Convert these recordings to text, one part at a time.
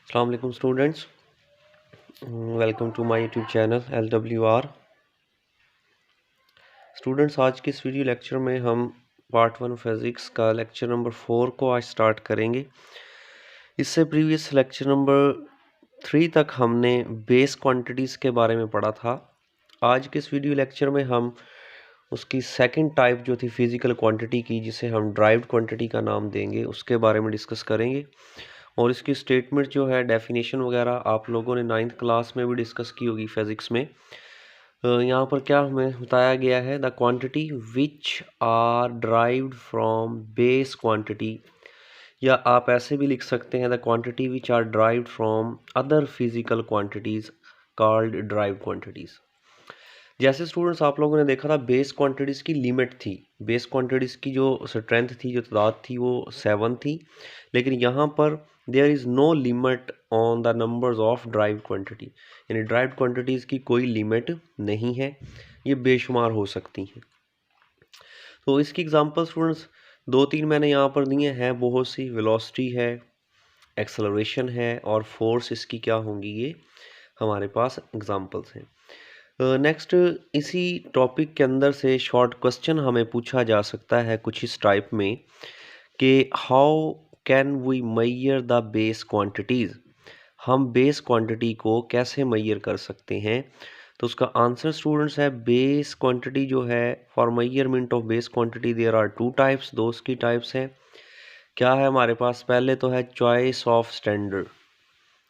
अस्सलाम वालेकुम students, welcome to my YouTube channel LWR। Students, आज के इस वीडियो लेक्चर में हम पार्ट 1 फिज़िक्स का लेक्चर नंबर 4 को आज स्टार्ट करेंगे। इससे प्रीवियस लेक्चर नंबर 3 तक हमने बेस क्वांटिटीज़ के बारे में पढ़ा था। आज के इस वीडियो लेक्चर में हम उसकी सेकंड टाइप जो थी फिज़िकल क्वांटिटी की, जिसे हम ड्राइव्ड क्वांटिटी का नाम देंगे, उसके बारे में डिस्कस करेंगे। और इसकी स्टेटमेंट जो है, डेफिनेशन वगैरह आप लोगों ने 9th क्लास में भी डिस्कस की होगी फिज़िक्स में। यहाँ पर क्या हमें बताया गया है, the quantity which are derived from base quantity, या आप ऐसे भी लिख सकते हैं the quantity which are derived from other physical quantities called derived quantities. जैसे स्टूडेंट्स आप लोगों ने देखा था, बेस क्वांटिटीज़ की लिमिट थी। बेस क्वांटिटीज़ की जो स्ट्रेंथ थी, जो तादाद थी, वो 7 थी। लेकिन यहाँ पर there is no limit on the numbers of derived quantity, यानी ड्राइव्ड क्वांटिटीज़ की कोई लिमिट नहीं है, ये बेशुमार हो सकती हैं। तो इसकी एग्जांपल स्टूडेंट्स 2-3 मैंने यहाँ पर दिए हैं, बहुत सी। वेलोसिटी है, एक्सेलरेशन है, और फोर्स इसकी क्या होंगी, ये हमारे पास एग्जांपल्स हैं। नेक्स्ट, इसी टॉपिक के अंदर से शॉर्ट क्वेश्चन हमें पूछा जा सकता है कुछ इस टाइप में कि how can we measure the base quantities, हम बेस क्वांटिटी को कैसे मैयर कर सकते हैं। तो उसका आंसर स्टूडेंट्स है, बेस क्वांटिटी जो है, for measurement of base quantity there are 2 types, दो उसकी टाइप्स हैं। क्या है हमारे पास, पहले तो है चॉइस ऑफ स्टैंडर्ड,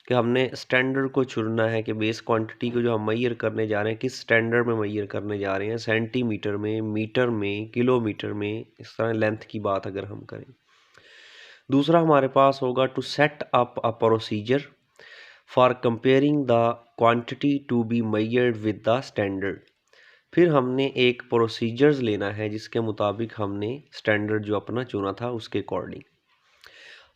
कि हमने स्टैंडर्ड को चुनना है कि बेस क्वांटिटी को जो हम मैयर करने जा रहे हैं, किस स्टैंडर्ड में मैयर करने जा रहे हैं, सेंटीमीटर में, मीटर में, किलोमीटर में, इस तरह लेंथ की बात अगर हम करें। दूसरा हमारे पास होगा to set up a procedure for comparing the quantity to be measured with the standard. फिर हमने एक प्रोसीजर्स लेना है जिसके मुताबिक हमने स्टैंडर्ड जो अपना चुना था उसके अकॉर्डिंग।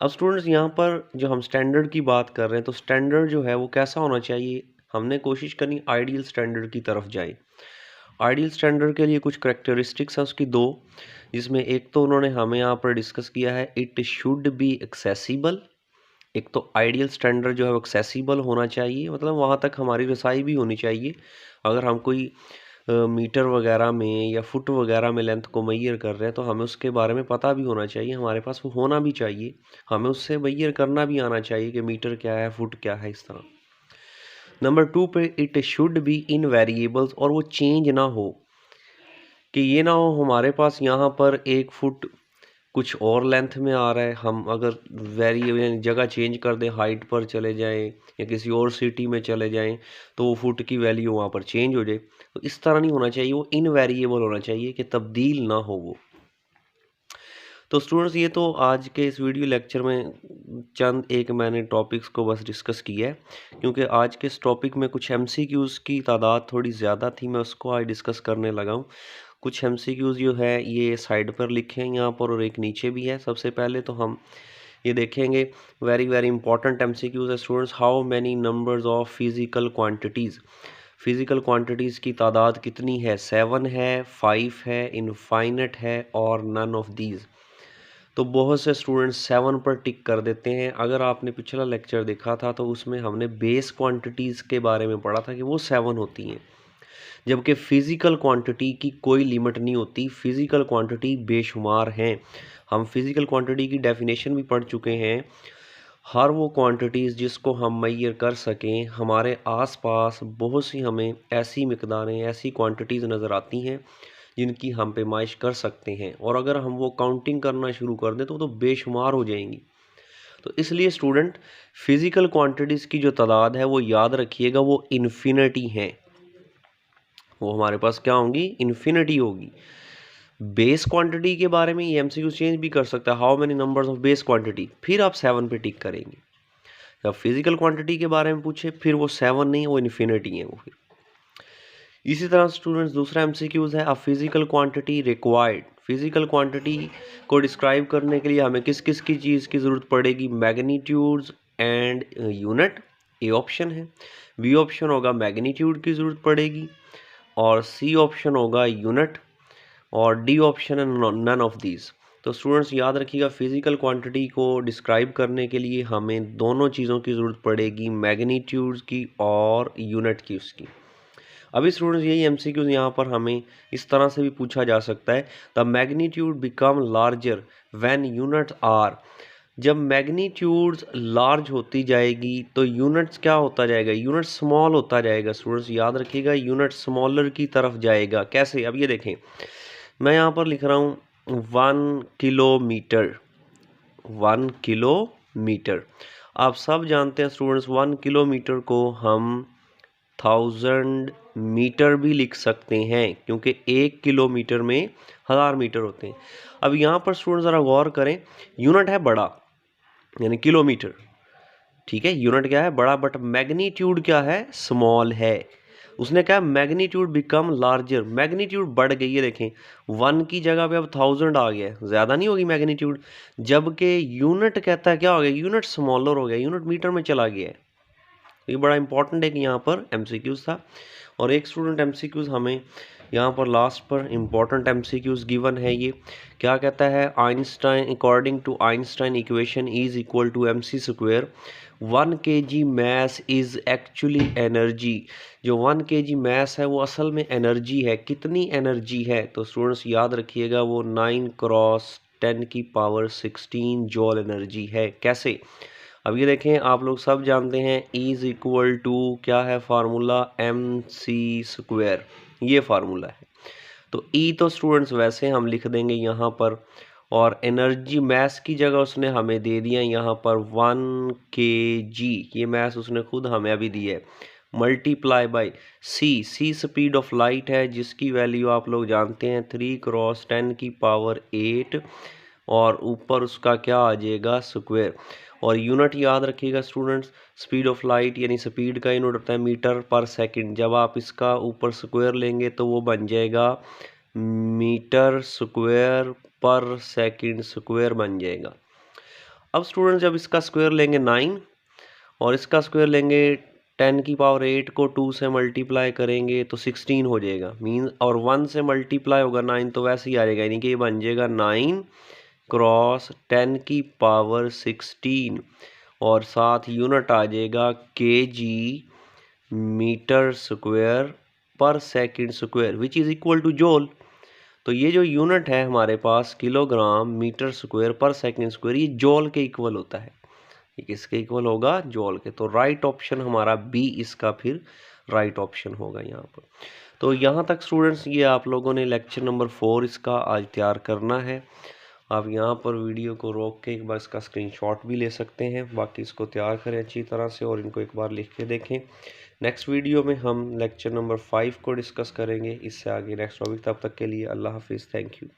अब स्टूडेंट्स, यहाँ पर जो हम स्टैंडर्ड की बात कर रहे हैं, तो स्टैंडर्ड जो है वो कैसा होना चाहिए, हमने कोशिश करनी आइडियल स्टैंडर्ड की तरफ जाए। आइडियल स्टैंडर्ड के लिए कुछ करेक्टरिस्टिक्स हैं उसकी, दो, जिसमें एक तो उन्होंने हमें यहाँ पर डिस्कस किया है, इट शुड बी एक्सेसिबल। एक तो आइडियल स्टैंडर्ड जो है वो एक्सेसिबल होना चाहिए, मतलब वहाँ तक हमारी रसाई भी होनी चाहिए। अगर हम कोई मीटर वगैरह में या फुट वगैरह में लेंथ को मैयर कर रहे हैं, तो हमें उसके बारे में पता भी होना चाहिए, हमारे पास वो होना भी चाहिए, हमें उससे मैयर करना भी आना चाहिए कि मीटर क्या है, फुट क्या है, इस तरह। नंबर 2 पे, it should be in variables, और वो चेंज ना हो, कि ये ना हो हमारे पास यहाँ पर 1 फुट कुछ और लेंथ में आ रहा है, हम अगर वेरिएबल जगह चेंज कर दें, हाइट पर चले जाएं या किसी और सिटी में चले जाएं, तो वो फुट की वैल्यू वहाँ पर चेंज हो जाए। तो इस तरह नहीं होना चाहिए, वो इनवेरिएबल होना चाहिए, कि तब्दील ना हो वो। तो स्टूडेंट्स, ये तो आज के इस वीडियो लेक्चर में चंद एक मैंने टॉपिक्स को बस डिस्कस किया है, क्योंकि आज के इस टॉपिक में कुछ MCQs की तादाद थोड़ी ज़्यादा थी, मैं उसको आज डिस्कस करने लगा हूँ। कुछ MCQs जो है ये साइड पर लिखे हैं यहाँ पर, और एक नीचे भी है। सबसे पहले तो हम ये देखेंगे, वेरी वेरी इंपॉर्टेंट MCQs है students, how many numbers of physical quantities, physical quantities की तादाद कितनी है, 7 है, 5 है, इनफाइनट है, और नन ऑफ दीज। तो बहुत से स्टूडेंट्स 7 पर टिक कर देते हैं। अगर आपने पिछला लेक्चर देखा था तो उसमें हमने बेस क्वांटिटीज़ के बारे में पढ़ा था कि वो 7 होती हैं, जबकि फ़िज़िकल क्वांटिटी की कोई लिमिट नहीं होती, फ़िज़िकल क्वांटिटी बेशुमार हैं। हम फ़िज़िकल क्वांटिटी की डेफिनेशन भी पढ़ चुके हैं। हर वो क्वांटिटीज़ जिसको हम मैयर कर सकें, हमारे आसपास बहुत सी हमें ऐसी मिकदारें, ऐसी क्वांटिटीज़ नज़र आती हैं जिनकी हम पैमाइश कर सकते हैं, और अगर हम वो काउंटिंग करना शुरू कर दें तो बेशुमार हो जाएंगी। तो इसलिए स्टूडेंट, फिज़िकल क्वांटिटीज़ की जो तादाद है वो याद रखिएगा, वो इन्फिनिटी हैं, वो हमारे पास क्या होंगी, इन्फिनिटी होगी। बेस क्वांटिटी के बारे में ये MCQ चेंज भी कर सकता है, how many numbers of base quantity, फिर आप 7 पे टिक करेंगे। जब फिजिकल क्वांटिटी के बारे में पूछे, फिर वो 7 नहीं, वो इन्फिनिटी है वो फिर। इसी तरह स्टूडेंट्स, दूसरा MCQs है, a physical quantity required. Physical quantity को डिस्क्राइब करने के लिए हमें किस किस की चीज़ की ज़रूरत पड़ेगी, magnitudes and unit, A option है। बी ऑप्शन होगा मैग्नीट्यूड की ज़रूरत पड़ेगी, और सी ऑप्शन होगा यूनिट, और डी ऑप्शन है नन ऑफ दीज। तो स्टूडेंट्स याद रखिएगा, फिजिकल क्वांटिटी को डिस्क्राइब करने के लिए हमें दोनों चीज़ों की ज़रूरत पड़ेगी, मैग्नीट्यूड की और यूनिट की उसकी। अभी स्टूडेंट्स यही एमसीक्यूज यहाँ पर हमें इस तरह से भी पूछा जा सकता है, the magnitude become larger when units are. जब मैग्नीट्यूड्स लार्ज होती जाएगी तो यूनिट्स क्या होता जाएगा, यूनिट स्मॉल होता जाएगा। स्टूडेंट्स याद रखिएगा, यूनिट स्मॉलर की तरफ जाएगा। कैसे, अब ये देखें, मैं यहाँ पर लिख रहा हूँ 1 किलोमीटर, 1 किलोमीटर। आप सब जानते हैं स्टूडेंट्स 1 किलोमीटर को हम 1000 मीटर भी लिख सकते हैं, क्योंकि 1 किलोमीटर में 1000 मीटर होते हैं। अब यहाँ पर स्टूडेंट ज़रा गौर करें, यूनिट है बड़ा यानी किलोमीटर, ठीक है, यूनिट क्या है बड़ा, बट मैग्नीट्यूड क्या है, स्मॉल है। उसने कहा मैग्नीट्यूड बिकम लार्जर, मैग्नीट्यूड बढ़ गई है। देखें 1 की जगह पे अब 1000 आ गया, ज़्यादा नहीं होगी मैग्नीट्यूड, जबकि यूनिट कहता है क्या हो गया, यूनिट स्मॉलर हो गया, यूनिट मीटर में चला गया है। ये बड़ा इंपॉर्टेंट है कि यहाँ पर एमसीक्यूज था। और एक स्टूडेंट एमसीक्यूज हमें यहाँ पर लास्ट पर इंपॉर्टेंट एमसीक्यूज गिवन है। ये क्या कहता है, Einstein, according to Einstein equation is equal to mc square 1 kg mass is actually energy. जो 1 kg मैस है वो असल में एनर्जी है। कितनी एनर्जी है, तो स्टूडेंट्स याद रखिएगा वो 9 क्रॉस 10 की पावर 16 जॉल एनर्जी है। कैसे, अब ये देखें, आप लोग सब जानते हैं इज इक्वल टू क्या है फार्मूला, mc स्क्वायर, ये फार्मूला है। तो ई तो स्टूडेंट्स वैसे हम लिख देंगे यहाँ पर, और एनर्जी मैस की जगह उसने हमें दे दिया यहाँ पर 1 kg, ये मैस उसने खुद हमें अभी दी है, multiply by C speed of light है जिसकी वैल्यू आप लोग जानते हैं 3 क्रॉस 10 की पावर 8, और ऊपर उसका क्या आ जाएगा, स्क्वायर। और यूनिट याद रखिएगा स्टूडेंट्स, स्पीड ऑफ लाइट यानी स्पीड का यूनिट होता है मीटर पर सेकंड। जब आप इसका ऊपर स्क्वायर लेंगे तो वो बन जाएगा मीटर स्क्वायर पर सेकंड स्क्वायर बन जाएगा। अब स्टूडेंट्स जब इसका स्क्वायर लेंगे 9 और इसका स्क्वायर लेंगे 10 की पावर 8 को 2 से मल्टीप्लाई करेंगे तो 16 हो जाएगा, मीन, और 1 से मल्टीप्लाई होगा 9 तो वैसे ही आ जाएगा, यानी कि ये बन जाएगा 9 क्रॉस 10 की पावर 16, और साथ यूनिट आ जाएगा kg मीटर स्क्वायर पर second square which is equal to joule. तो ये जो यूनिट है हमारे पास किलोग्राम मीटर स्क्वायर पर सेकंड स्क्वायर, ये जॉल के इक्वल होता है। ये किसके इक्वल होगा, जॉल के। तो राइट ऑप्शन हमारा बी इसका फिर राइट ऑप्शन होगा यहाँ पर। तो यहाँ तक स्टूडेंट्स ये आप लोगों ने लेक्चर नंबर 4 इसका आज तैयार करना है। आप यहाँ पर वीडियो को रोक के एक बार इसका स्क्रीनशॉट भी ले सकते हैं, बाकी इसको तैयार करें अच्छी तरह से और इनको एक बार लिख के देखें। नेक्स्ट वीडियो में हम लेक्चर नंबर 5 को डिस्कस करेंगे, इससे आगे नेक्स्ट टॉपिक। तब तक के लिए अल्लाह हाफिज़, थैंक यू।